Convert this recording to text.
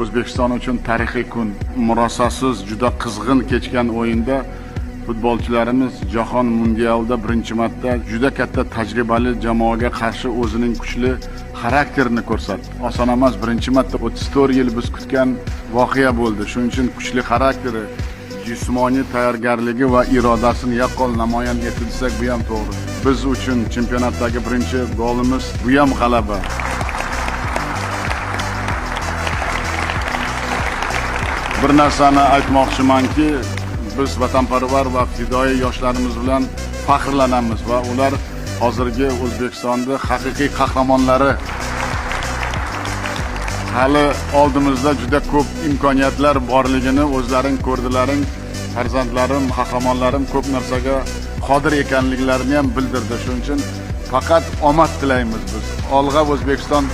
O'zbekiston uchun tarixiy kun. Murosasiz juda qizg'in kechgan o'yinda futbolchilarimiz Jahon mundialida birinchi marta juda katta tajribali jamoaga qarshi o'zining kuchli xarakterini ko'rsatdi. Oson emas, birinchi marta 34 yil biz kutgan voqea bo'ldi. Shuning uchun kuchli xarakteri, jismoniy tayyorgarligi va irodasini yaqqol namoyon etilsak bu ham to'g'ri. Biz uchun chempionatdagi birinchi golimiz bu ham g'alaba. Bir narsani aytmoqchimanki, biz vatanparvar va fidoyi yoshlarimiz bilan faxrlanamiz va ular hozirgi O'zbekistonda haqiqiy qahramonlari. Hali oldimizda juda ko'p imkoniyatlar borligini o'zlaring ko'rdilaring. Farzandlarim, qahramonlarim ko'p narsaga qodir ekanliklarini ham bildirdi. Shuning uchun faqat omad tilaymiz biz. Olg'a O'zbekiston!